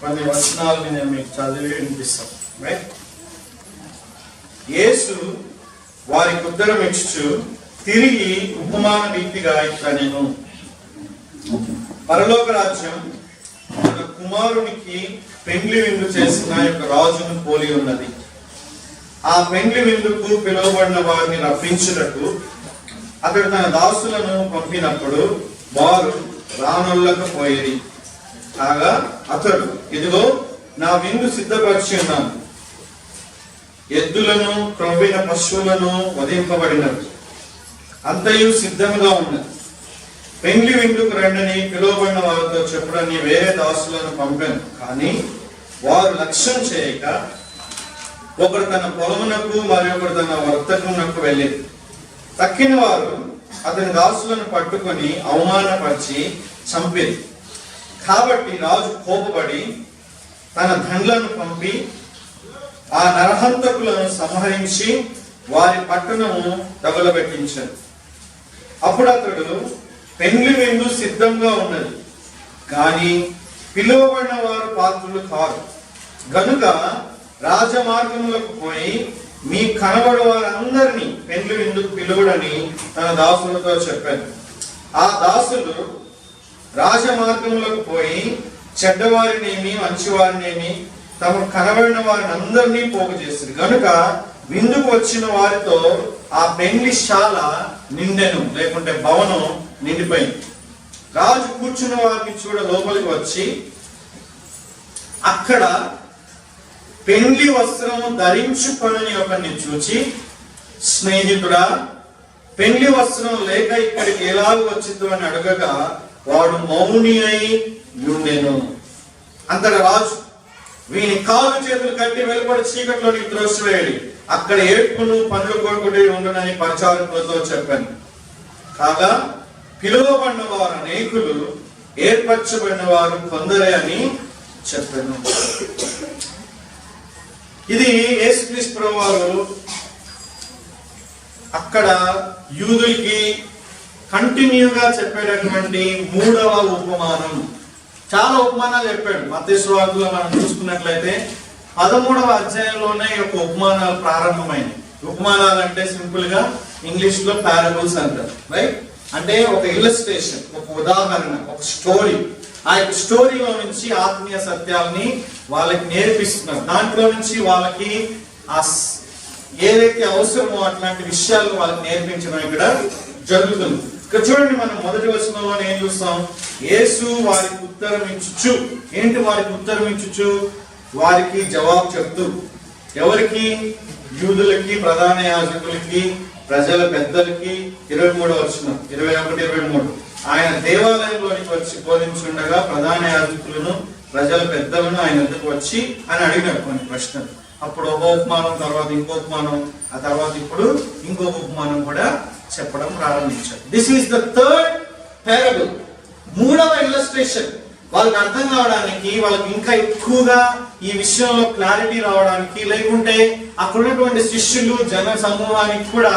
కొన్ని వచనాలని నేను మీకు చదివి వినిపిస్తాను. రైట్? యేసు వారికి ఉత్తరం ఇచ్చు తిరిగి ఉపమాన రీతిగా ఇట్లా నేను పరలోక రాజ్యం తన కుమారునికి పెండ్లి విందు చేసిన యొక్క రాజును పోలి ఉన్నది. ఆ పెండ్లి విందుకు పిలువబడిన వారిని రప్పించుటకు అతడు తన దాసులను పంపినప్పుడు వారు రానొల్లకపోయేది. కాగా అతడు, ఇదిగో నా విందు సిద్ధపరిచి ఉన్నాను, ఎద్దులను క్రొవ్విన పశువులను వధింపబడినవి, అంతయు సిద్ధముగా ఉన్నది. పెండ్లి విందుకు రండని పిలువబడిన వారితో చెప్పుడని వేరే దాసులను పంపాను. కానీ వారు లక్ష్యం చేయక ఒకడు తన పొలమునకు మరొకడు తన వర్తకమునకు వెళ్ళేది. తక్కిన వారు అతని దాసులను పట్టుకొని అవమానపరిచి చంపేది. కాబట్టి రాజు కోపపడి తన దండ్లను పంపి ఆ నరహంతకులను సంహరించి వారి పట్టణము తగులబెట్టించాడు. అప్పుడు అతడు, పెండ్లి విందు సిద్ధంగా ఉన్నది, కానీ పిలువబడిన వారు పాత్రులు కారు, గనుక రాజమార్గములకు పోయి మీ కనబడు వారందరినీ పెండ్లి విందుకు పిలువడని తన దాసులతో చెప్పాను. ఆ దాసులు రాజమార్గములకు పోయి చెడ్డవారినేమి మంచివారినేమి తమకు కనబడిన వారిని అందరినీ పోగు చేసింది. కనుక విందుకు వచ్చిన వారితో ఆ పెండ్లి శాల నిండెను, లేకుంటే భవనం నిండిపోయింది. రాజు కూర్చున్న వారిని చూడ లోపలికి వచ్చి అక్కడ పెండ్లి వస్త్రము ధరించుకొనని ఒకరిని చూచి, స్నేహితుడా, పెండ్లి వస్త్రం లేక ఇక్కడికి ఎలాగ వచ్చిందో అని అడగగా వాడు మౌని అయి ఉండెను. అంతటా రాజు, వీని కాలు చేతులు కట్టి వెలుపడి చీకట్లోనికి త్రోసివేయడి, అక్కడ ఏడ్పును పండ్లు కొడుకుడి ఉండనని పరిచారకులతో చెప్పాను. కాగా పిలువబడిన వారు అనేకులు, ఏర్పరచబడిన వారు కొందరే అని చెప్పాను. ఇది యేసుక్రీస్తు ప్రభువు వారు అక్కడ యూదులకి కంటిన్యూగా చెప్పేటటువంటి 3వ ఉపమానం. చాలా ఉపమానాలు చెప్పాడు. మత్తయి సువార్తలో మనం చూసుకున్నట్లయితే 13వ అధ్యాయంలోనే ఈ యొక్క ఉపమానాలు ప్రారంభమైనవి. ఉపమానాలు అంటే సింపుల్ గా ఇంగ్లీష్ లో పారబుల్స్ అంటారు. రైట్? అంటే ఒక ఇల్లస్ట్రేషన్, ఒక ఉదాహరణ, ఒక స్టోరీ. ఆ యొక్క స్టోరీలో నుంచి ఆత్మీయ సత్యాలని వాళ్ళకి నేర్పిస్తున్నారు. దాంట్లో నుంచి వాళ్ళకి ఆ ఏదైతే అవసరమో అట్లాంటి విషయాలు వాళ్ళకి నేర్పించడం ఇక్కడ జరుగుతుంది. ఇక్కడ చూడండి, మనం మొదటి వచనంలో ఏం చూస్తాం? యేసు వారికి ఉత్తరం ఇచ్చుచు. ఏంటి వారికి ఉత్తరం ఇచ్చుచు? వారికి జవాబు చెప్తూ. ఎవరికి? యూదులకి, ప్రధాన యాజకులకి, ప్రజల పెద్దలకి. 23వ వచనం, 21, 23. ఆయన దేవాలయంలోనికి వచ్చి బోధించుండగా ప్రధాన యాజకులను, ప్రజల పెద్దలను ఆయన వద్దకు వచ్చి అని అడిగినాడు కొన్ని ప్రశ్నలు. అప్పుడు ఒక ఉపమానం, తర్వాత ఇంకో ఉపమానం, ఆ తర్వాత ఇప్పుడు ఇంకొక ఉపమానం కూడా చెప్పడం ప్రారంభించాడు. This is the third parable, 3వ ఇల్లస్ట్రేషన్. వాళ్ళకి అర్థం కావడానికి, వాళ్ళకి ఇంకా ఎక్కువగా ఈ విషయంలో క్లారిటీ రావడానికి, లేకుంటే అక్కడ ఉన్నటువంటి శిష్యులు, జన సమూహానికి కూడా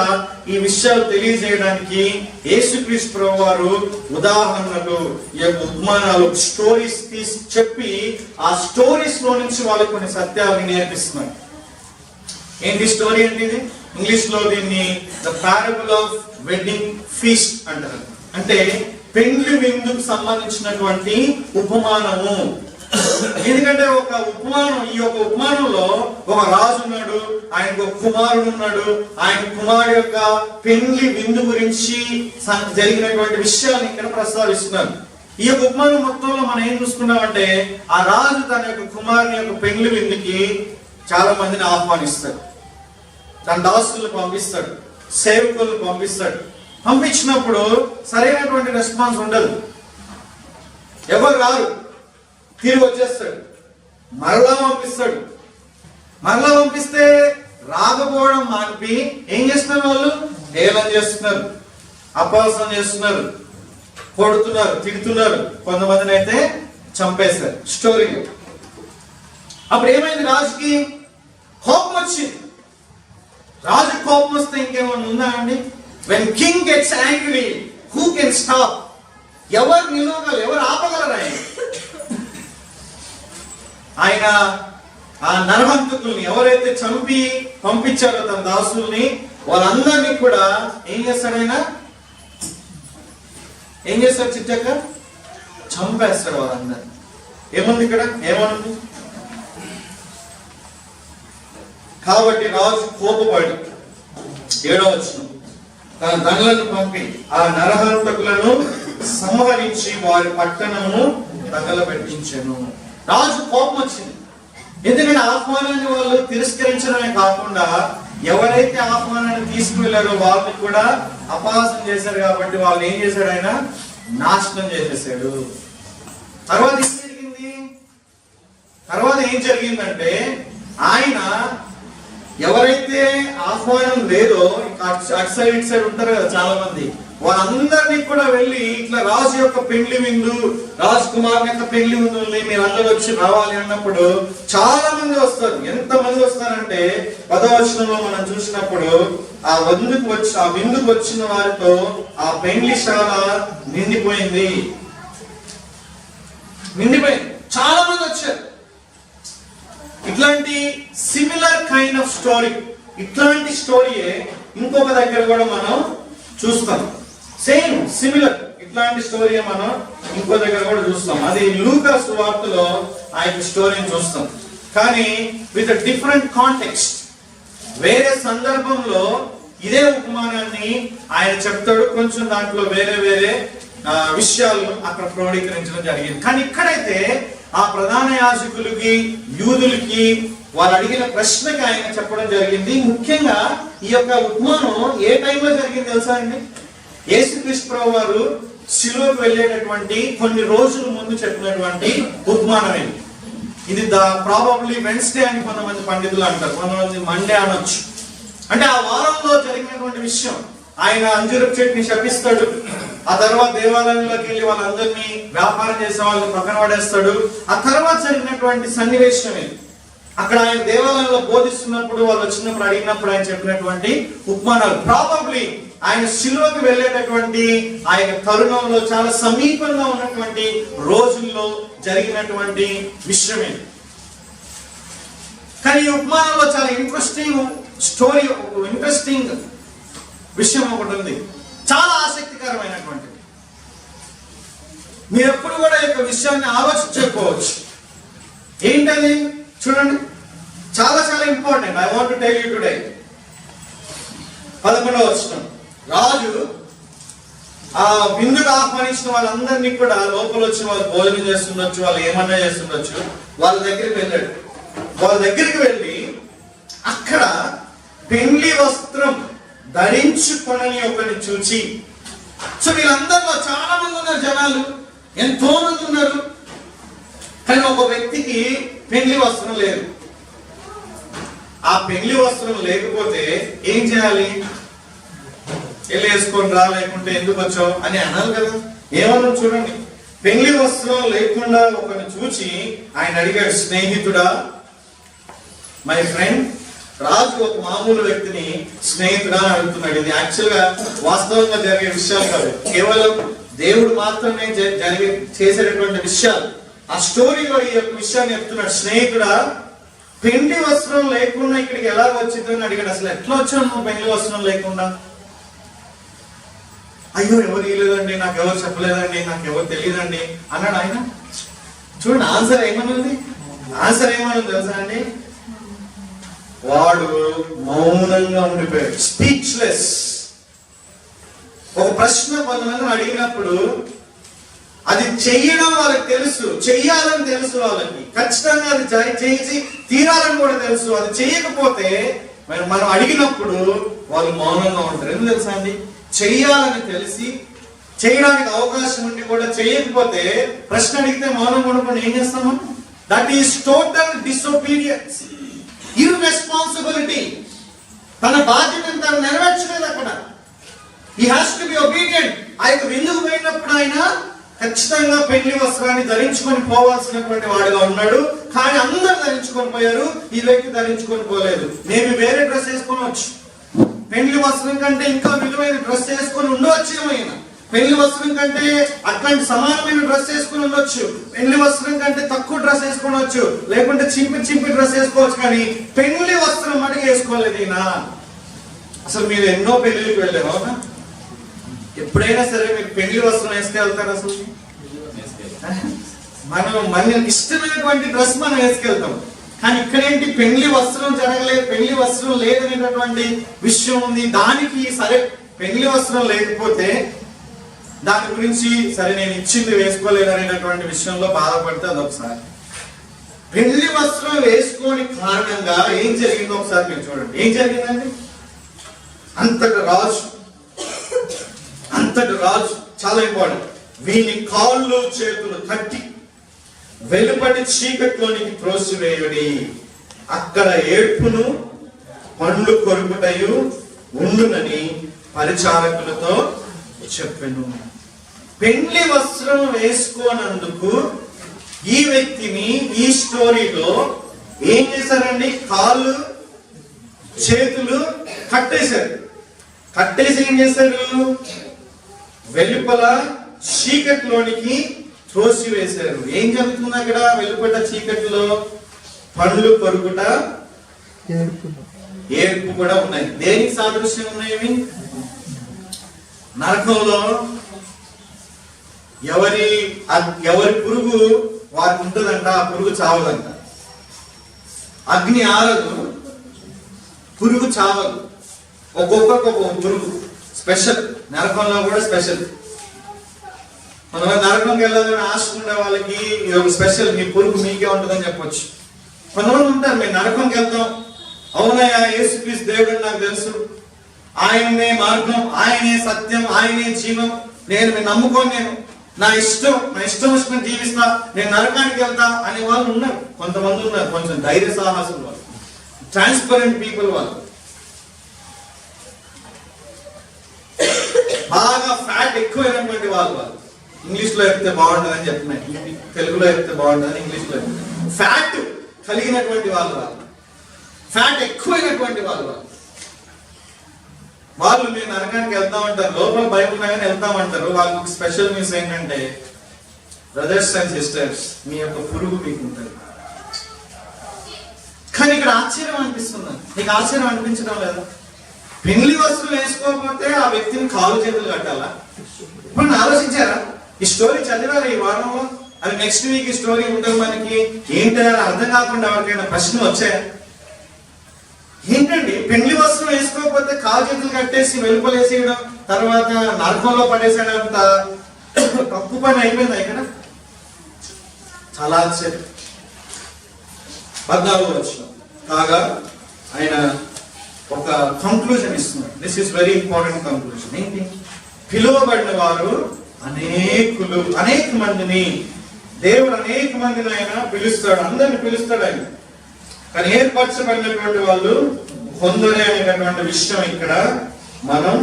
ఈ విషయాలు తెలియజేయడానికి యేసుక్రీస్తు ప్రభువు వారు ఉదాహరణలు, ఈ యొక్క ఉపమానాలు, స్టోరీస్ తీసి చెప్పి ఆ స్టోరీస్ లో నుంచి వాళ్ళకి కొన్ని సత్యాలను నేర్పిస్తున్నారు. ఏంటి స్టోరీ అంటే? ఇది ఇంగ్లీష్ లో దీన్ని the parable of wedding feast అంటారు. అంటే పెండ్లి విందుకు సంబంధించినటువంటి ఉపమానము. ఎందుకంటే ఒక ఉపమానం, ఈ యొక్క ఉపమానంలో ఒక రాజు ఉన్నాడు, ఆయనకు ఒక కుమారుడు ఉన్నాడు. ఆయన కుమారుడు యొక్క పెండ్లి విందు గురించి జరిగినటువంటి విషయాన్ని ఇక్కడ ప్రస్తావిస్తున్నారు. ఈ యొక్క ఉపమానం మొత్తంలో మనం ఏం చూసుకున్నామంటే, ఆ రాజు తన యొక్క కుమారుని యొక్క పెండ్లి విందుకి చాలా మందిని ఆహ్వానిస్తాడు. తన దాసులను పంపిస్తాడు, సేవకులను పంపిస్తాడు. పంపించినప్పుడు సరైనటువంటి రెస్పాన్స్ ఉండదు, ఎవరు రారు, తిరిగి వచ్చేస్తాడు. మరలా పంపిస్తాడు. మరలా పంపిస్తే రాకపోవడం మానిపి ఏం చేస్తున్నారు? వాళ్ళు హేళన చేస్తున్నారు, అపహాసం చేస్తున్నారు, కొడుతున్నారు, తిడుతున్నారు, కొంతమందిని అయితే చంపేస్తారు. స్టోరీ. అప్పుడు ఏమైంది? రాజుకి కోపం వచ్చింది. రాజు కోపం వస్తే ఇంకేమైనా ఉందా అండి? When king gets angry, who can stop? ఎవరు నిలవగలరు? ఎవరు ఆపగలరు? ఆయన ఆయన ఆ నరహంతకుల్ని ఎవరైతే చంపి పంపించారో తన దాసుల్ని, వాళ్ళందరినీ కూడా ఏం చేస్తాడు ఆయన? ఏం చేస్తాడు చిట్టక్క? చంపేస్తాడు వాళ్ళందరినీ. ఏముంది ఇక్కడ? ఏమనుంది? కాబట్టి రాజు కోపపడి 7వ వచనం, తన దండ్లను పంపి ఆ నరహంతకులను సంహరించి వారి పట్టణము తగలబెట్టించెను. రాజు కోపం వచ్చింది. ఎందుకంటే ఆహ్వానాన్ని వాళ్ళు తిరస్కరించడమే కాకుండా ఎవరైతే ఆహ్వానాన్ని తీసుకువెళ్లారో వాళ్ళని కూడా అపహాసం చేశారు. కాబట్టి వాళ్ళు ఏం చేశాడు? ఆయన నాశనం చేసేసాడు. తర్వాత ఏం జరిగిందంటే ఆయన ఎవరైతే ఆహ్వానం లేదో, అటు సైడ్ ఇటు సైడ్ ఉంటారు కదా చాలా మంది, వాళ్ళందరినీ కూడా వెళ్ళి ఇట్లా రాజు యొక్క పెళ్లి విందు, రాజకుమార్ యొక్క పెళ్లి విందు మీరందరూ వచ్చి రావాలి అన్నప్పుడు చాలా మంది వస్తారు. ఎంత మంది వస్తారంటే 10వ వచనంలో మనం చూసినప్పుడు ఆ విందుకు వచ్చిన వారితో ఆ పెళ్లి శాల నిండిపోయింది. చాలా మంది వచ్చారు. ఇట్లాంటి సిమిలర్ కైండ్ ఆఫ్ స్టోరీ, ఇట్లాంటి స్టోరీయే ఇంకొక దగ్గర కూడా మనం చూస్తాం. సేమ్ సిమిలర్ ఇట్లాంటి స్టోరీ మనం ఇంకో దగ్గర కూడా చూస్తాం. అది లూకా సువార్తలో ఆ యొక్క స్టోరీని చూస్తాం. కానీ విత్ డిఫరెంట్ కాంటెక్స్ట్, వేరే సందర్భంలో ఇదే ఉపమానాన్ని ఆయన చెప్తాడు. కొంచెం దాంట్లో వేరే వేరే విషయాలు అక్కడ క్రోడీకరించడం జరిగింది. కానీ ఇక్కడైతే ఆ ప్రధాన యాజకులకి, యూదులకి వాళ్ళు అడిగిన ప్రశ్నకి ఆయన చెప్పడం జరిగింది. ముఖ్యంగా ఈ యొక్క ఉపమానం ఏ టైంలో జరిగింది తెలుసా అండి? యేసుక్రీస్తు ప్రభువు వారు శిలువకు వెళ్ళేటటువంటి కొన్ని రోజుల ముందు చెప్పినటువంటి ఉపమానం ఇది. ప్రాబబ్లీ వెన్స్డే అని కొంతమంది పండితులు అంటారు, కొంతమంది మండే అనొచ్చు. అంటే ఆ వారంలో జరిగినటువంటి విషయం. ఆయన అంజూరపు చెట్టుని శపిస్తాడు. ఆ తర్వాత దేవాలయంలోకి వెళ్ళి వాళ్ళందరినీ వ్యాపారం చేసే వాళ్ళని పక్కన పడేస్తాడు. ఆ తర్వాత జరిగినటువంటి సన్నివేశం ఇది. అక్కడ ఆయన దేవాలయంలో బోధిస్తున్నప్పుడు వాళ్ళు వచ్చినప్పుడు అడిగినప్పుడు ఆయన చెప్పినటువంటి ఉపమానాలు. ప్రాబబ్లీ ఆయన శిలువకు వెళ్ళేటటువంటి ఆయన తరుణంలో చాలా సమీపంగా ఉన్నటువంటి రోజుల్లో జరిగినటువంటి విషయం ఇది. కానీ ఈ ఉపమానంలో చాలా ఇంట్రెస్టింగ్ స్టోరీ, ఇంట్రెస్టింగ్ విషయం ఒకటి ఉంది, చాలా ఆసక్తికరమైనటువంటిది. మీరు ఎప్పుడు కూడా ఈ యొక్క విషయాన్ని ఆలోచించుకోవచ్చు. ఏంటది చూడండి, చాలా చాలా important. I want to tell you today. 11వ వచనం, రాజు ఆ విందుకు ఆహ్వానించిన వాళ్ళందరినీ కూడా లోపల వచ్చి వాళ్ళు భోజనం చేస్తుండొచ్చు, వాళ్ళు ఏమన్నా చేస్తుండొచ్చు, వాళ్ళ దగ్గరికి వెళ్ళాడు. వాళ్ళ దగ్గరికి వెళ్ళి అక్కడ పెండ్లి వస్త్రం ధరించుకొనని ఒకరిని చూచి, సో వీళ్ళందరిలో చాలా మంది ఉన్నారు, జనాలు ఎంతో మంది ఉన్నారు. కానీ ఒక వ్యక్తికి పెండ్లి వస్త్రం లేదు. ఆ పెండ్లి వస్త్రం లేకపోతే ఏం చేయాలి? వెళ్ళి వేసుకొని రా, లేకుంటే ఎందుకు వచ్చావు అని అనాలి కదా. ఏమన్నా చూడండి, పెండ్లి వస్త్రం లేకుండా ఒకరిని చూచి ఆయన అడిగాడు, స్నేహితుడా, మై ఫ్రెండ్. రాజు ఒక మామూలు వ్యక్తిని స్నేహితుడా అని అడుగుతున్నాడు. ఇది యాక్చువల్ గా వాస్తవంగా జరిగే విషయాలు కాదు, కేవలం దేవుడు మాత్రమే చేసేటటువంటి విషయాలు. ఆ స్టోరీలో ఈ యొక్క విషయాన్ని చెప్తున్నాడు. స్నేహితుడా, పెండ్లి వస్త్రం లేకుండా ఇక్కడికి ఎలా వచ్చిందని అడిగాడు. అసలు ఎట్లా వచ్చావు నువ్వు పెండ్లి వస్త్రం లేకుండా? అయ్యో ఎవరు ఇవ్వలేదండి, నాకు ఎవరు చెప్పలేదండి, నాకు ఎవరు తెలియదండి అన్నాడు ఆయన. చూడండి ఆన్సర్ ఏమనుంది, తెలుసా అండి? వాడు మౌనంగా ఉండిపోయాడు, స్పీచ్లెస్. ఒక ప్రశ్న కొంతమందిని అడిగినప్పుడు అది చెయ్యడం వాళ్ళకి తెలుసు, చెయ్యాలని తెలుసు, వాళ్ళకి ఖచ్చితంగా అది చేసి తీరాలని కూడా తెలుసు. అది చేయకపోతే మనం అడిగినప్పుడు వాళ్ళు మౌనంగా ఉంటారు. ఎందుకు తెలుసా అండి? చెయ్యాలని తెలిసి చేయడానికి అవకాశం ఉండి కూడా చేయకపోతే ప్రశ్న అడిగితే మౌనం ఉండకుండా ఏం చేస్తాము? That is total disobedience, irresponsibility. తన బాధ్యతను తను నెరవేర్చలేదు అక్కడ. He has to be obedient. ఆయన విందుకు పోయినప్పుడు ఆయన ఖచ్చితంగా పెళ్లి వస్త్రాన్ని ధరించుకొని పోవాల్సినటువంటి వాడుగా ఉన్నాడు. కానీ అందరూ ధరించుకొని పోయారు, ఈ వ్యక్తి ధరించుకొని పోలేదు. మేము వేరే డ్రెస్ వేసుకొని వచ్చు, పెళ్లి వస్త్రం కంటే ఇంకా విలువైన డ్రెస్ వేసుకొని ఉండవచ్చు ఏమైనా, పెళ్లి వస్త్రం కంటే అట్లాంటి సమానమైన డ్రెస్ వేసుకుని ఉండొచ్చు, పెళ్లి వస్త్రం కంటే తక్కువ డ్రెస్ వేసుకోవచ్చు, లేకుంటే చింపి డ్రెస్ వేసుకోవచ్చు, కానీ పెళ్లి వస్త్రం మటుకు వేసుకోలేదు ఈయన. అసలు మీరు ఎన్నో పెళ్లికి వెళ్ళారు అవునా? ఎప్పుడైనా సరే మీరు పెళ్లి వస్త్రం వేసుకెళ్తారు? అసలు మనకి ఇష్టమైనటువంటి డ్రెస్ మనం వేసుకెళ్తాం, కానీ ఇక్కడేంటి పెళ్లి వస్త్రం జరగలేదు, పెళ్లి వస్త్రం లేదనేటటువంటి విషయం ఉంది. దానికి సరే పెళ్లి వస్త్రం లేకపోతే దాని గురించి సరే నేను ఇచ్చింది వేసుకోలేదు అనేటటువంటి విషయంలో బాధపడితే అదొకసారి. పెళ్లి వస్త్రం వేసుకోని కారణంగా ఏం జరిగిందో ఒకసారి మీరు చూడండి. ఏం జరిగిందండి? అంతటి రాజు చాలా ఇంపార్టెంట్. వీని కాళ్ళు చేతులు కట్టి వెలుపటి చీకట్లోనికి త్రోసివేయుడి, అక్కడ ఏడ్పును పండ్లు కొరుకుటయు ఉండునని పరిచారకులతో చెప్పెను. పెళ్లి వస్త్రం వేసుకోనందుకు ఈ వ్యక్తిని ఈ స్టోరీలో ఏం చేశారండి? కాళ్ళు చేతులు కట్టేశారు. కట్టేసి ఏం చేశారు? వెలుపల చీకట్లోనికి త్రోసివేశారు. ఏం జరుగుతుంది అక్కడ? వెలుపట చీకట్లో పండ్లు కొరుకుట, ఏడుపు కూడా ఉన్నాయి. దేనికి సాదృశ్యం ఉన్నాయి? నరకంలో ఎవరి పురుగు వారికి ఉంటుందంట, ఆ పురుగు చావదంట. అగ్ని ఆరదు, పురుగు చావదు. ఒక్కొక్క పురుగు స్పెషల్. నరకంలో కూడా స్పెషల్. కొంతమంది నరకంకి వెళ్ళాలని ఆశ ఉండే వాళ్ళకి ఇది స్పెషల్, మీ పురుగు మీకే ఉంటుందని చెప్పొచ్చు. కొంతమంది ఉంటారు, మేము నరకంకి వెళ్తాం, అవునయ్యా యేసుక్రీస్తు దేవుడు నాకు తెలుసు, ఆయనే మార్గం, ఆయనే సత్యం, ఆయనే జీవం, నేను నమ్ముకోను, నా ఇష్టం వచ్చిన జీవిస్తా, నేను నరకానికి వెళ్తా అనే వాళ్ళు ఉన్నారు. కొంతమంది ఉన్నారు కొంచెం ధైర్య సాహసులు, వాళ్ళు ట్రాన్స్పరెంట్ పీపుల్, వాళ్ళు బాగా ఫ్యాట్ ఎక్కువైనటువంటి వాళ్ళు ఇంగ్లీష్ లో చెప్తే బాగుంటుందని చెప్తున్నాయి, తెలుగులో చెప్తే బాగుంటుందని ఇంగ్లీష్ లో ఫ్యాట్ కలిగినటువంటి వాళ్ళు ఫ్యాట్ ఎక్కువైనటువంటి వాళ్ళు మేము నరకానికి వెళ్తామంటారు. లోపల బైబుల్ కానీ వెళ్తామంటారు. వాళ్ళకి స్పెషల్ న్యూస్ ఏంటంటే, బ్రదర్స్ అండ్ సిస్టర్స్, మీ యొక్క పురుగు మీకు ఉంటుంది. కానీ ఇక్కడ ఆశ్చర్యం అనిపిస్తుంది. నీకు ఆశ్చర్యం అనిపించడం లేదా? పెళ్లి వస్తువులు వేసుకోకపోతే ఆ వ్యక్తిని కాలు చేతులు కట్టాలా? ఇప్పుడు ఆలోచించారా? ఈ స్టోరీ చదివారా ఈ వారంలో? అది నెక్స్ట్ వీక్ ఈ స్టోరీ ఉంటుంది మనకి. ఏంటని అర్థం కాకుండా ఎవరికైనా ప్రశ్నలు వచ్చాయా? ఏంటండి పెళ్లి వస్త్రం వేసుకోకపోతే కాలు చేతులు కట్టేసి వెలుపలేసేయడం, తర్వాత నరకంలో పడేసేయడంత తప్పు పని అయిపోయింది ఇక్కడ. చాలా ఆశ్చర్యం. 14వ వచనం కాగా ఆయన ఒక కంక్లూజన్ ఇస్తున్నారు. This is very important conclusion. ఏంటి? పిలువబడిన వారు అనేక మందిని, దేవుడు అనేక మందిని ఆయన పిలుస్తాడు, అందరిని పిలుస్తాడు ఆయన. కానీ ఏర్పరచబడినటువంటి వాళ్ళు కొందరే అనేటటువంటి విషయం ఇక్కడ మనం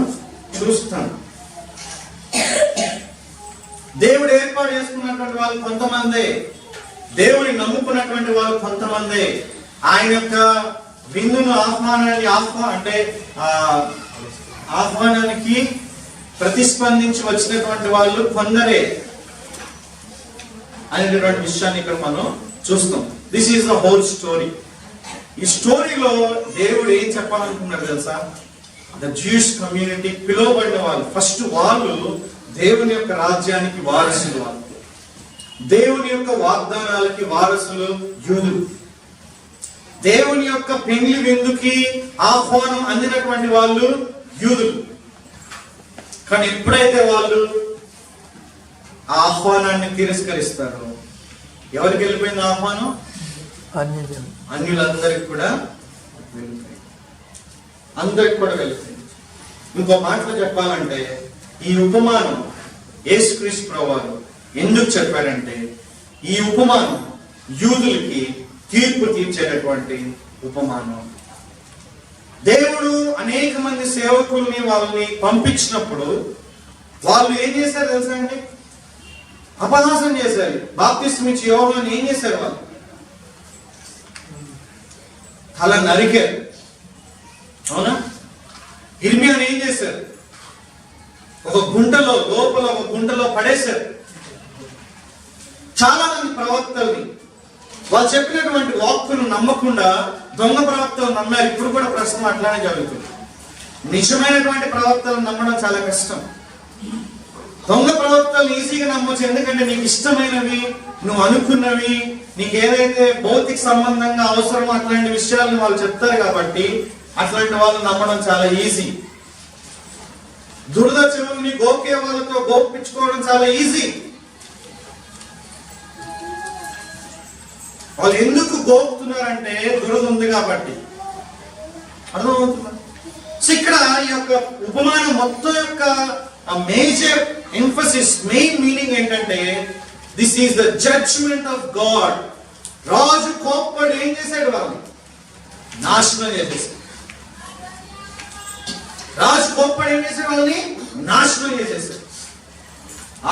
చూస్తాం. దేవుడు ఏర్పాటు చేసుకున్నటువంటి వాళ్ళు కొంతమంది, దేవుని నమ్ముకున్నటువంటి వాళ్ళు కొంతమంది, ఆయన యొక్క విందును ఆహ్వానానికి ప్రతిస్పందించి వచ్చినటువంటి వాళ్ళు కొందరే అనేటటువంటి విషయాన్ని ఇక్కడ మనం చూస్తాం. This is the whole story. ఈ స్టోరీలో దేవుడు ఏం చెప్పాలనుకున్నాడు తెలుసా? ద జ్యూయిష్ కమ్యూనిటీ, పిలువబడిన వాళ్ళు, ఫస్ట్ వాళ్ళు దేవుని యొక్క రాజ్యానికి వారసులు, వాళ్ళు దేవుని యొక్క వాగ్దానాలకి వారసులు యూదులు. దేవుని యొక్క పెండ్లి విందుకి ఆహ్వానం అందినటువంటి వాళ్ళు యూదులు. కానీ ఎప్పుడైతే వాళ్ళు ఆహ్వానాన్ని తిరస్కరిస్తారో, ఎవరికి వెళ్ళిపోయింది ఆహ్వానం? అన్యులందరికి కూడా వెళ్ళిపోయింది. అందరికి కూడా వెళ్ళిపోయింది. ఇంకో మాటలో చెప్పాలంటే, ఈ ఉపమానం యేసుక్రీస్తు ప్రభువారు ఎందుకు చెప్పారంటే, ఈ ఉపమానం యూదులకి తీర్పు తీర్చేటటువంటి ఉపమానం. దేవుడు అనేక మంది సేవకుల్ని వాళ్ళని పంపించినప్పుడు వాళ్ళు ఏం చేశారు తెలుసా అండి? అపహాసం చేశారు. బాప్తిస్మం ఇచ్చి యోహాను ఏం చేశారు? వాళ్ళు తల నరికారు. అవునా? ఇర్మియాను ఏం చేశారు? ఒక ఒక గుంటలో లోపల ఒక గుంటలో పడేశారు. చాలా మంది ప్రవక్తల్ని వాళ్ళు చెప్పినటువంటి వాక్కును నమ్మకుండా దొంగ ప్రవక్తలు నమ్మారు. ఇప్పుడు కూడా ప్రస్తుతం అట్లానే జరుగుతుంది. నిజమైనటువంటి ప్రవక్తలను నమ్మడం చాలా కష్టం. దొంగ ప్రవక్తలు ఈజీగా నమ్మొచ్చు, ఎందుకంటే నీకు ఇష్టమైనవి, నువ్వు అనుకున్నవి, నీకు ఏదైతే భౌతిక సంబంధంగా అవసరమో అట్లాంటి విషయాలను వాళ్ళు చెప్తారు కాబట్టి అట్లాంటి వాళ్ళు నమ్మడం చాలా ఈజీ. దురద చెవుల్ని గోకే వాళ్ళతో గోపించుకోవడం చాలా ఈజీ. వాళ్ళు ఎందుకు గోపుతున్నారంటే దురద ఉంది కాబట్టి. అర్థమవుతుందా? సో ఇక్కడ ఈ యొక్క ఉపమానం మొత్తం యొక్క మేజర్ ఎంఫసిస్, మెయిన్ మీనింగ్ ఏంటంటే this is the judgement of God. రాజు కోప్పడు ఏం చేశాడు? వాళ్ళని నాశనం చేసేసాడు. రాజు కోప్పడు ఏం చేశాడు? వాళ్ళని నాశనం చేసేసాడు.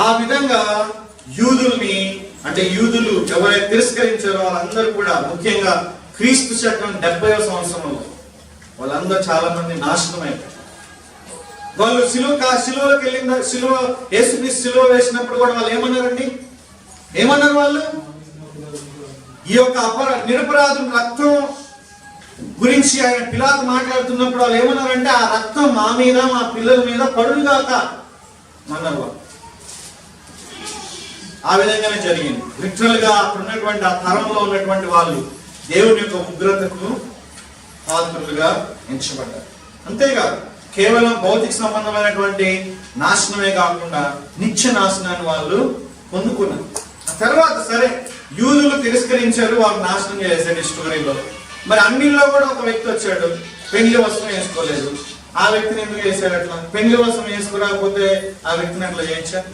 ఆ విధంగా యూదుల్ని, అంటే యూదులు ఎవరైతే తిరస్కరించారో వాళ్ళందరూ కూడా, ముఖ్యంగా క్రీస్తు శకం 70వ సంవత్సరంలో వాళ్ళందరూ చాలా మంది నాశనం అయిపోయారు. వాళ్ళు సిలువలోకి వెళ్ళిన యేసుక్రీస్తు సిలువ వేసినప్పుడు కూడా వాళ్ళు ఏమన్నారండి? ఏమన్నారు వాళ్ళు? ఈ యొక్క నిరపరాధుల రక్తం గురించి ఆయన పిలాతు మాట్లాడుతున్నప్పుడు వాళ్ళు ఏమన్నారంటే, ఆ రక్తం మా మీద, మా పిల్లల మీద పడుగాక అన్నారు వాళ్ళు. ఆ విధంగానే జరిగింది. లిటరల్ గా అక్కడ ఉన్నటువంటి ఆ తరంలో ఉన్నటువంటి వాళ్ళు దేవుని యొక్క ఉగ్రతకు పాత్రులుగా ఎంచబడ్డారు. అంతేకాదు కేవలం భౌతిక సంబంధమైనటువంటి నాశనమే కాకుండా నిత్య నాశనాన్ని వాళ్ళు పొందుకున్నారు. తర్వాత సరే యూదులు తిరస్కరించారు, వాళ్ళు నాశనం చేశారు ఈ స్టోరీలో. మరి అన్నిల్లో కూడా ఒక వ్యక్తి వచ్చాడు, పెళ్లి వస్త్రం వేసుకోలేదు. ఆ వ్యక్తిని ఎందుకు చేశాడు అట్లా? పెళ్లి వస్త్రం వేసుకోకపోతే ఆ వ్యక్తిని అట్లా చేయించారు.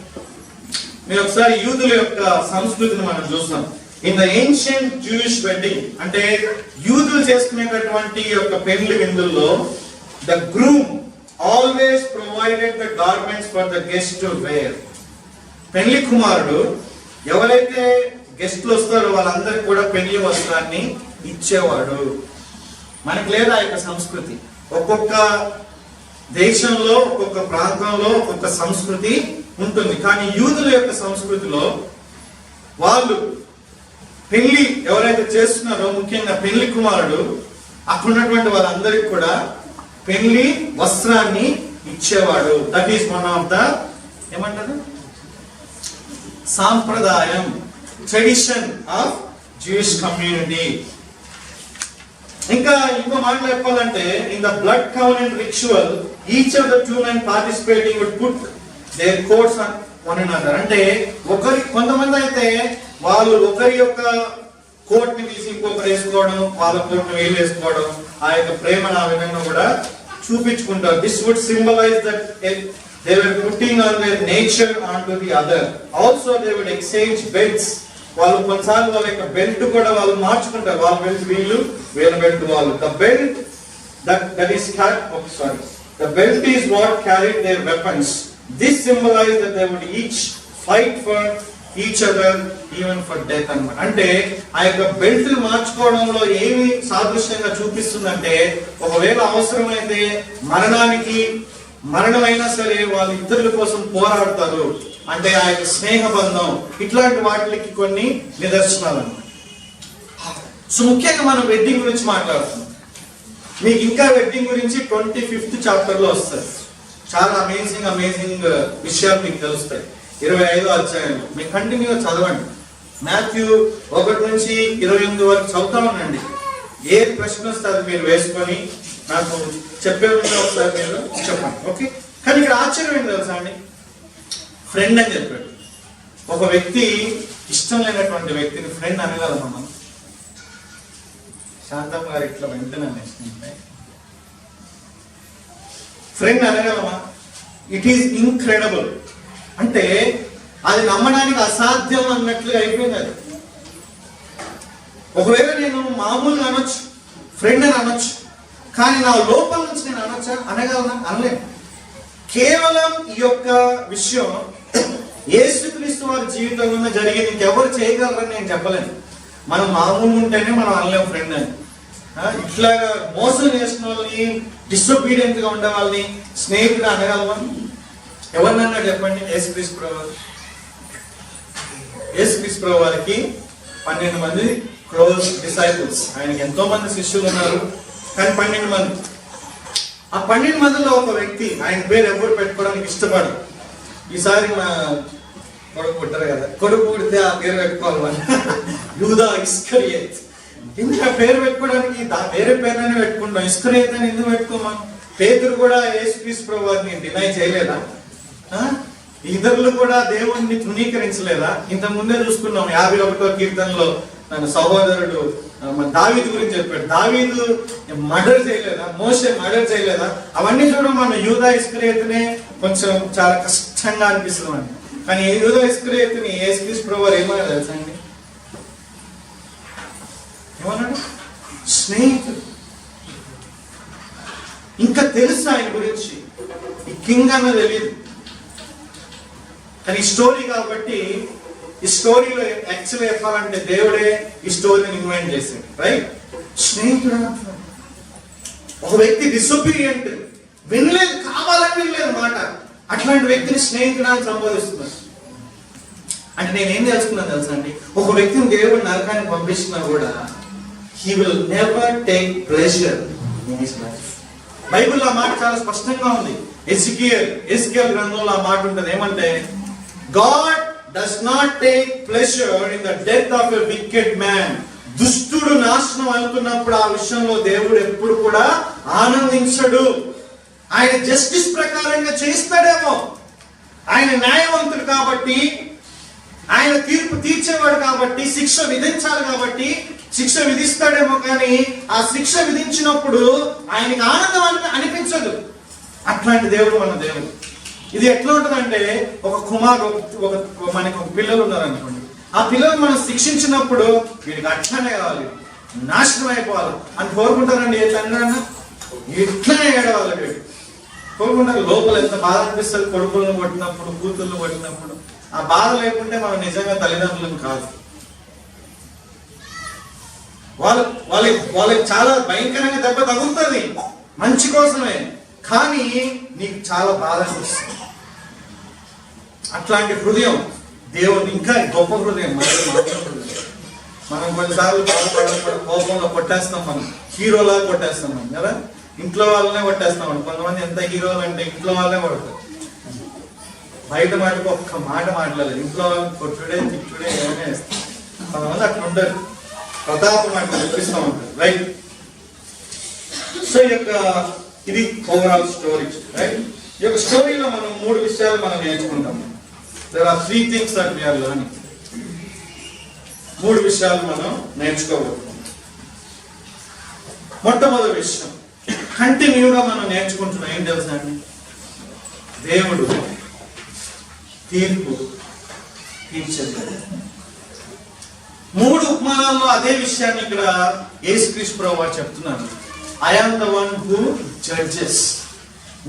మీరు ఒకసారి యూదుల యొక్క సంస్కృతిని మనం చూస్తాం. In the ancient Jewish wedding, అంటే యూదులు చేసుకునేటటువంటి యొక్క పెళ్లి విందుల్లో the groom always provided the garments for the guest to wear. పెళ్లి కుమారుడు ఎవరైతే గెస్ట్లు వస్తారో వాళ్ళందరికీ కూడా పెళ్లి వస్త్రాన్ని ఇచ్చేవాడు. మనకి లేదా యొక్క సంస్కృతి? ఒక్కొక్క దేశంలో, ఒక్కొక్క ప్రాంతంలో ఒక్కొక్క సంస్కృతి ఉంటుంది. కానీ యూదుల యొక్క సంస్కృతిలో వాళ్ళు పెళ్లి ఎవరైతే చేస్తున్నారో, ముఖ్యంగా పెళ్లి కుమారుడు, అక్కడ ఉన్నటువంటి వాళ్ళందరికీ కూడా పెళ్లి వస్త్రాన్ని ఇచ్చేవాడు. That is one of the ఏమంటారు సాంప్రదాయం, ట్రెడిషన్ ఆఫ్ జూయిష్ కమ్యూనిటీ. ఇంకా ఇంకో మాటలు చెప్పాలంటే, in the blood covenant ritual each of the two men participating would put their coats on one another. అంటే కొంతమంది అయితే వాళ్ళు ఒకరి యొక్క కోట్ ని తీసి ఇంకొకరు వేసుకోవడం, వాళ్ళ కోట్ ని వీళ్ళు వేసుకోవడం, ఆ యొక్క ప్రేమను ఆ విధంగా కూడా చూపించుకుంటారు. This would symbolize that they were putting on their nature onto the other. Also they would exchange belts. వాళ్ళు కొన్నిసార్లు వాళ్ళ యొక్క బెల్ట్ కూడా వాళ్ళు మార్చుకుంటారు. వాళ్ళ బెల్ట్ వీళ్ళు, వీళ్ళ బెల్ట్ వాళ్ళు. The belt that is the belt is what carried their weapons. This symbolized that they would each fight for each other even for death అన్నమాట. అంటే ఆ యొక్క బెల్ట్ మార్చుకోవడంలో ఏమి సాదృశ్యంగా చూపిస్తుందంటే, ఒకవేళ అవసరమైతే మరణమైనా సరే వాళ్ళు ఇతరుల కోసం పోరాడతారు. అంటే ఆ యొక్క స్నేహ బంధం, ఇట్లాంటి వాటికి కొన్ని నిదర్శనాలు. సో ముఖ్యంగా మనం వెడ్డింగ్ గురించి మాట్లాడుతున్నాం. మీకు ఇంకా వెడ్డింగ్ గురించి 25th చాప్టర్ లో వస్తుంది. చాలా అమేజింగ్ విషయాలు మీకు తెలుస్తాయి. 25వ అధ్యాయంలో మీకు కంటిన్యూగా చదవండి. మాథ్యూ 1 నుంచి 28 వరకు చదువుతా ఉండండి. ఏ ప్రశ్న వస్తే అది మీరు వేసుకొని నాకు చెప్పే ముందు ఒకసారి మీరు చెప్పండి, ఓకే? కానీ ఇక్కడ ఆశ్చర్యం ఏంటి తెలుసా అండి? ఫ్రెండ్ అని చెప్పాడు. ఒక వ్యక్తి ఇష్టం లేనటువంటి వ్యక్తిని ఫ్రెండ్ అనగలమా మనం? శాంతం గారు ఇట్లా వెంటనే అనేస్తుంటే ఫ్రెండ్ అనగలమా? It is incredible. అంటే అది నమ్మడానికి అసాధ్యం అన్నట్లుగా అయిపోయింది అది. ఒకవేళ నేను మామూలుగా అనొచ్చు, ఫ్రెండ్ అని అనొచ్చు, కానీ నా లోపల నుంచి నేను అనొచ్చా? అనగలనా? అనలేను. కేవలం ఈ యొక్క విషయం యేసుక్రీస్తు వారి జీవితంలో జరిగింది. ఇంకెవరు చేయగలరని నేను చెప్పలేను. మనం మామూలుగా ఉంటేనే మనం అనలేము ఫ్రెండ్ అని. ఇట్లాగా మోసం చేసిన వాళ్ళని, డిసొబీడియంట్ గా ఉండే వాళ్ళని స్నేహితుడు అనగలమా? ఎవరినన్నా చెప్పండి. యేసుక్రీస్తు ప్రభు వారికి 12 మంది క్లోజ్ డిసైపుల్స్. ఆయనకి ఎంతో మంది శిష్యులు ఉన్నారు, కానీ 12 మంది. ఆ 12 మందిలో ఒక వ్యక్తి, ఆయన పేరు ఎవరు పెట్టుకోవడానికి ఇష్టపడరు. ఈసారి మా కొడుకు పుట్టారు కదా, కొడుకు పుడితే ఆ పేరు పెట్టుకోవాలి. యూదా ఇస్కరియోత్. ఇంకా పేరు పెట్టుకోవడానికి వేరే పేరునే పెట్టుకుంటాం. ఇస్కరియోత్ అని ఎందుకు పెట్టుకోమా? పేతురు కూడా యేసుక్రీస్తు ప్రభు వారిని డినై చేయలేదా? ఇతరులు కూడా దేవుణ్ణి తృణీకరించలేదా? ఇంత ముందే చూసుకున్నాం 51వ కీర్తనలో తన సహోదరుడు దావీదు గురించి చెప్పాడు. దావీదు మర్డర్ చేయలేదా? మోషే మర్డర్ చేయలేదా? అవన్నీ చూడడం మన యూదా ఇస్కరియోతునే కొంచెం చాలా కష్టంగా అనిపిస్తుంది. కానీ యూదా ఇస్కరియోతుని యేసుక్రీస్తు ప్రభు వారు ఏమన్నా తెలుసా అండి? ఏమన్నాడు? స్నేహితుడు. ఇంకా తెలుసు ఆయన గురించి, ఈ కింగ్ అన్న తెలియదు. కానీ ఈ స్టోరీ కాబట్టి, ఈ స్టోరీలో యాక్చువల్ చెప్పాలంటే దేవుడే ఈ స్టోరీని ఇన్వైట్ చేశాడు. రైట్? స్నేహితుడు. ఒక వ్యక్తి డిసొబీడియంట్, వినలేదు, కావాలని వినలేదు మాట, అట్లాంటి వ్యక్తిని స్నేహితుడు సంబోధిస్తున్నారు. అంటే నేనేం తెలుసుకున్నాను తెలుసా అండి? ఒక వ్యక్తిని దేవుడు నరకానికి పంపిస్తున్నా కూడా he will never take pleasure in his life. బైబిల్లో ఆ మాట చాలా స్పష్టంగా ఉంది. ఎజికియల్ గ్రంథంలో ఆ మాట ఉంటుంది. ఏమంటే, God does not take pleasure in the death of a wicked man. దుష్టుడు నాశనం అవుతున్నప్పుడు ఆ విషయంలో దేవుడు ఎప్పుడు కూడా ఆనందించడు. ఆయన జస్టిస్ ప్రకారంగా చేస్తాడేమో, ఆయన న్యాయవంతుడు కాబట్టి, ఆయన తీర్పు తీర్చేవాడు కాబట్టి, శిక్ష విధించాలి కాబట్టి శిక్ష విధిస్తాడేమో, కానీ ఆ శిక్ష విధించినప్పుడు ఆయనకి ఆనందం అనిపించదు. అట్లాంటి దేవుడు మన దేవుడు. ఇది ఎట్లా ఉంటుందంటే, ఒక మనకి ఒక పిల్లలు ఉన్నారనుకోండి, ఆ పిల్లలు మనం శిక్షించినప్పుడు వీడికి అట్లనే కావాలి, నాశనం అయిపోవాలి అని కోరుకుంటారండి. ఏ తండ్రి ఇట్లనే ఏడవాలి వీడు కోరుకుంటారు. లోపల ఎంత బాధ అనిపిస్తుంది కొడుకులను కొట్టినప్పుడు, కూతుర్లు కొట్టినప్పుడు. ఆ బాధ లేకుంటే మనం నిజంగా తల్లిదండ్రులను కాదు. వాళ్ళకి చాలా భయంకరంగా దెబ్బ తగులుతుంది మంచి కోసమే, కానీ నీకు చాలా బాధ అనిపిస్తుంది. అట్లాంటి హృదయం దేవుడు ఇంకా గొప్ప హృదయం. మనం కొన్నిసార్లు బాధపడడం కోపంలో కొట్టేస్తాం, మనం హీరోలా కొట్టేస్తాం మనం కదా, ఇంట్లో వాళ్ళనే కొట్టేస్తాం. కొంతమంది ఎంత హీరోలు అంటే ఇంట్లో వాళ్ళనే కొడతారు, బయట మాటకు ఒక్క మాట మాట్లాడలేదు, ఇంట్లో వాళ్ళని కొట్టుడే తిట్టుడే ఏమైనా వేస్తాం. కొంతమంది అట్లా ఉండరు, ప్రతాపం అట్లా చూపిస్తూ ఉంటారు. రైట్? సో ఇది ఓవరాల్ స్టోరీ. రైట్? ఈ యొక్క స్టోరీలో మనం 3 విషయాలు మనం నేర్చుకుంటాం. There are 3 things that we are learning. 3 విషయాలు మనం నేర్చుకోబోతున్నాం. మొట్టమొదటి విషయం కంటిన్యూగా మనం నేర్చుకుంటున్నాం. ఏం తెలుసా అండి? దేవుడు తీర్పు తీర్చేది. 3 ఉపమానాల్లో అదే విషయాన్ని ఇక్కడ యేసుక్రీస్తు ప్రభువు చెప్తున్నారు. I am the one who judges.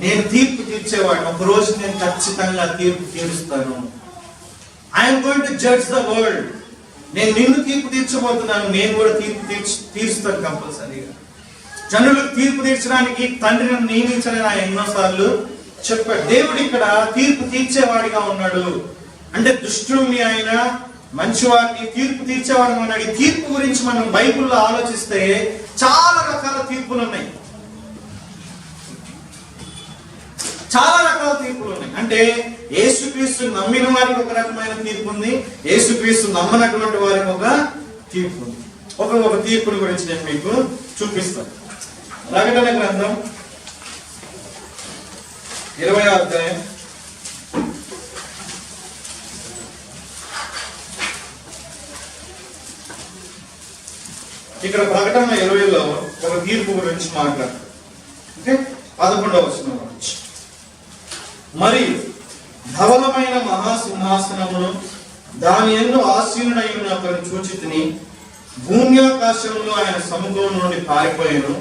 నేను తీర్పు తీర్చేవాడిని. ఒక రోజు నేను ఖచ్చితంగా తీర్పు తీరుస్తాను. I am going to judge the world. నేను నిన్ను తీర్పు తీర్చబోతున్నాను, నేను కూడా తీర్పు తీరుస్తాను కంపల్సరీగా. జనులకు తీర్పు తీర్చడానికి తండ్రిని నియమించాలని ఆయన ఎన్నోసార్లు చెప్పాడు. దేవుడు ఇక్కడ తీర్పు తీర్చేవాడిగా ఉన్నాడు. అంటే దుష్టుల్ని ఆయన మంచివాడిని తీర్పు తీర్చేవాడిగా ఉన్నాడు. ఈ తీర్పు గురించి మనం బైబిల్లో ఆలోచిస్తే చాలా రకాల తీర్పులు ఉన్నాయి. చాలా రకాల తీర్పులు ఉన్నాయి. అంటే యేసుక్రీస్తు నమ్మిన వారికి ఒక రకమైన తీర్పు ఉంది, యేసుక్రీస్తు నమ్మనటువంటి వారికి ఒక తీర్పు ఉంది. ఒక తీర్పుని గురించి నేను మీకు చూపిస్తాను. ప్రకటన గ్రంథం 20వ అధ్యాయం ఇక్కడ ప్రకటన 20లో ఒక తీర్పు గురించి మాట్లాడతారు. ఓకే, 11వ వచనం నుంచి. మరియు ధవలమైన మహాసింహాసనమును దాని యందు ఆసీనుడై ఉన్న ఒకరిని చూచితిని. భూమి ఆకాశంలో ఆయన సముద్రం నుండి పారిపోయాను,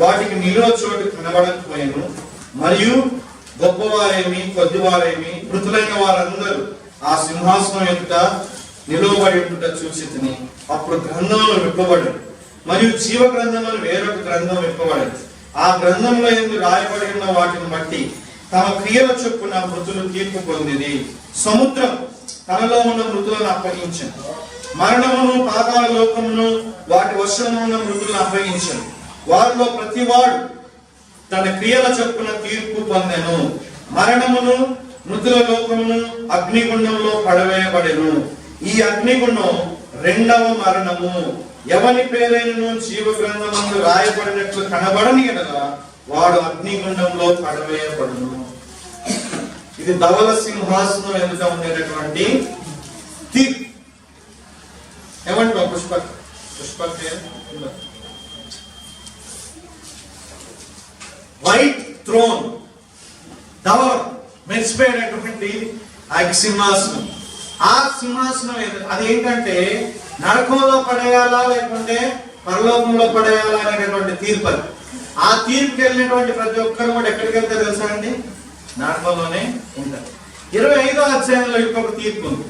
వాటికి నిలువ చోటు కనబడకపోయాను. మరియు గొప్పవారేమి కొద్దివారేమి మృతులైన వారందరూ ఆ సింహాసనం ఎదుట నిలువబడి ఉంటుట చూచితిని. అప్పుడు గ్రంథములు విప్పబడి మరియు జీవ గ్రంథములు వేరొక గ్రంథం విప్పబడి ఆ గ్రంథంలో ఎందుకు రాయబడి ఉన్న వాటిని బట్టి తమ క్రియల చొప్పున మృతులు తీర్పు పొందింది. సముద్రం తనలో ఉన్న మృతులను అప్పగించింది. మరణమును పాతాళ లోకమును వాటి వశంలో ఉన్న మృతులను అప్పగించింది. వారిలో ప్రతివాడు తన క్రియల చొప్పున తీర్పు పొందెను. మరణమును మృతుల లోకమును అగ్నిగుండంలో పడవేయబడెను. ఈ అగ్నిగుండం రెండవ మరణము. ఎవని పేరైనను జీవ గ్రంథమందు రాయబడినట్లు కనబడని ఎడల వాడు అగ్నిగుండంలో పడవేయబడును. ఇది ధవల సింహాసనం ఎదుట ఉండేటటువంటి తీర్పు. ఏమంటావు పుష్పక్? వైట్ థ్రోన్, ధవలం మెరిసిపోయేటటువంటి ఆ సింహాసనం. ఆ సింహాసనం అది ఏంటంటే నరకంలో పడేయాలా లేకుంటే పరలోకంలో పడేయాలా అనేటటువంటి తీర్పు. ఆ తీర్పుకి వెళ్ళినటువంటి ప్రతి ఒక్కరు కూడా ఎక్కడికి వెళ్తారు తెలుసా అండి? నరకంలోనే ఉంటారు. 25వ అధ్యాయంలో ఇంకొక తీర్పు ఉంది,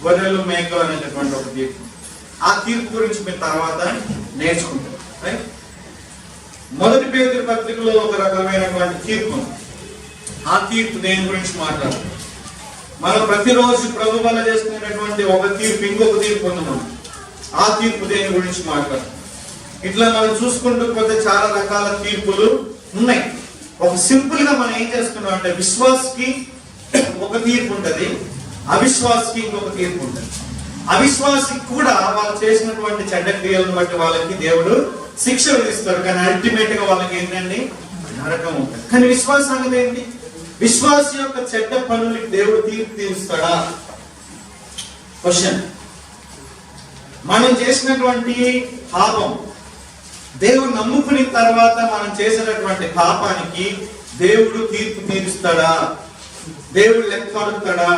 గొర్రెలు మేకలు అనేటటువంటి ఒక తీర్పు. ఆ తీర్పు గురించి మీరు తర్వాత నేర్చుకుంటారు. రైట్? మొదటి పేతురు పత్రికలో ఒక రకమైనటువంటి తీర్పు ఉంది. ఆ తీర్పు దేని గురించి మాట్లాడుతుంది? మనం ప్రతిరోజు ప్రభు వల్ల చేసుకునేటటువంటి ఒక తీర్పు, ఇంకొక తీర్పు ఉంది. మనం ఆ తీర్పు దేని గురించి మాట్లాడుతుంది? ఇట్లా మనం చూసుకుంటూ పోతే చాలా రకాల తీర్పులు ఉన్నాయి. ఒక సింపుల్ గా మనం ఏం చేస్తున్నాం అంటే, విశ్వాసకి ఒక తీర్పు ఉంటది, అవిశ్వాసకి ఇంకొక తీర్పు ఉంటది. అవిశ్వాసికి కూడా వాళ్ళు చేసినటువంటి చెడ్డ క్రియలను బట్టి వాళ్ళకి దేవుడు శిక్ష విధిస్తాడు, కానీ అల్టిమేట్ గా వాళ్ళకి ఏంటండి? నరకం ఉంటుంది. కానీ విశ్వాసం అనేది ఏంటి? విశ్వాస యొక్క చెడ్డ పనులకి దేవుడు తీర్పు తీరుస్తాడా? క్వశ్చన్. మనం చేసినటువంటి పాపం, దేవుడు నమ్ముకున్న తర్వాత మనం చేసినటువంటి పాపానికి దేవుడు తీర్పు తీరుస్తాడా? దేవుడు లెక్క అడుగుతాడా?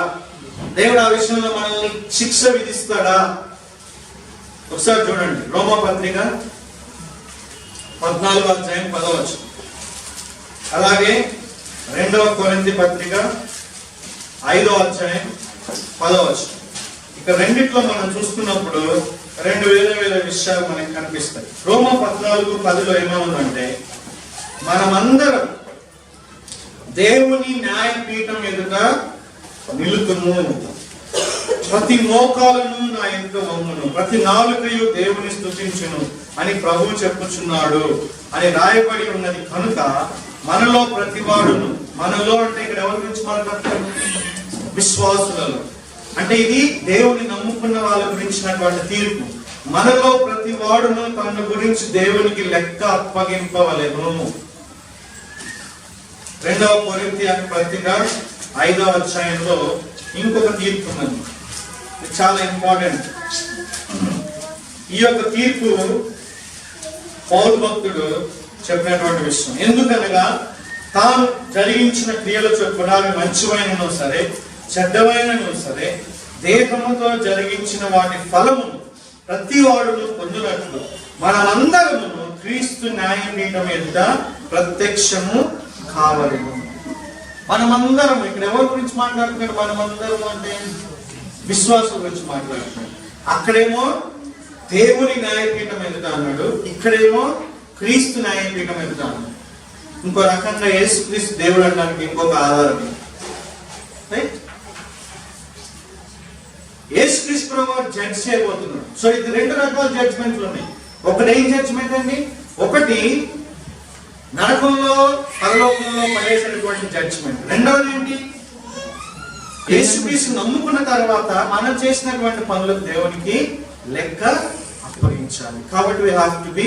దేవుడు ఆ విషయంలో మనల్ని శిక్ష విధిస్తాడా? ఒకసారి చూడండి, రోమపత్రిక 14వ అధ్యాయం 10వ వచనం, అలాగే 2వ కొరింథీ పత్రిక 5వ అధ్యాయం 10వ వచనం. ఇక రెండిట్లో మనం చూస్తున్నప్పుడు రెండు వేల విషయాలు మనకి కనిపిస్తాయి. రోమ 14:10లో ఏమవుతుందంటే, మనమందరం దేవుని న్యాయపీఠం ఎదుట నిలుతుము, ప్రతి మోకాలును నా ఎదుట వంగును, ప్రతి నాలుకయు దేవుని స్తుతించును అని ప్రభువు చెప్పుచున్నాడు అని రాయబడి ఉన్నది కనుక మనలో ప్రతివాడును, మనలో అంటే ఇక్కడ ఎవరి గురించి మాట్లాడతారు? విశ్వాసులలో. అంటే ఇది దేవుని నమ్ముకున్న వాళ్ళ గురించినటువంటి తీర్పు. మనలో ప్రతి వాడును తన గురించి దేవునికి లెక్క అప్పగింపవలెను. 2వ కొరింథీ పత్రిక 5వ అధ్యాయంలో ఇంకొక తీర్పు ఉన్నది. ఇది చాలా ఇంపార్టెంట్. ఈ యొక్క తీర్పు పౌలు భక్తుడు చెప్పినటువంటి విషయం. ఎందుకనగా తాను జరిగించిన క్రియల చొప్పున అవి మంచివైనను సరే చెడ్డవైనను సరే దేహముతో జరిగించిన వాటి ఫలమును ప్రతి వాడును పొందినట్లు మనమందరము క్రీస్తు న్యాయపీఠం ఎదుట ప్రత్యక్షము కావలెను. మనమందరం ఇక్కడ ఎవరి గురించి మాట్లాడుతున్నాడు? మనమందరం అంటే విశ్వాసం గురించి మాట్లాడుతున్నాడు. అక్కడేమో దేవుని న్యాయపీఠం ఎదుట అన్నాడు, ఇక్కడేమో క్రీస్తు న్యాయపీఠం ఎదుట అన్నాడు. ఇంకో రకంగా యేసుక్రీస్తు దేవుడు అనడానికి ఇంకొక ఆధారం. యేసుక్రీస్తు ప్రభువు జడ్జ్ చేయబోతున్నాడు. సో ఇది రెండు రకాల జడ్జ్మెంట్లు ఉన్నాయి. ఒకటి ఏం జడ్జ్మెంట్ అండి? ఒకటి నరకంలో పరలోకంలో పడేసినటువంటి జడ్జ్మెంట్. రెండవది ఏంటి? యేసుక్రీస్తు నమ్ముకున్న తర్వాత మనం చేసినటువంటి పనులకు దేవునికి లెక్క అప్పగించాలి. కాబట్టి we have to be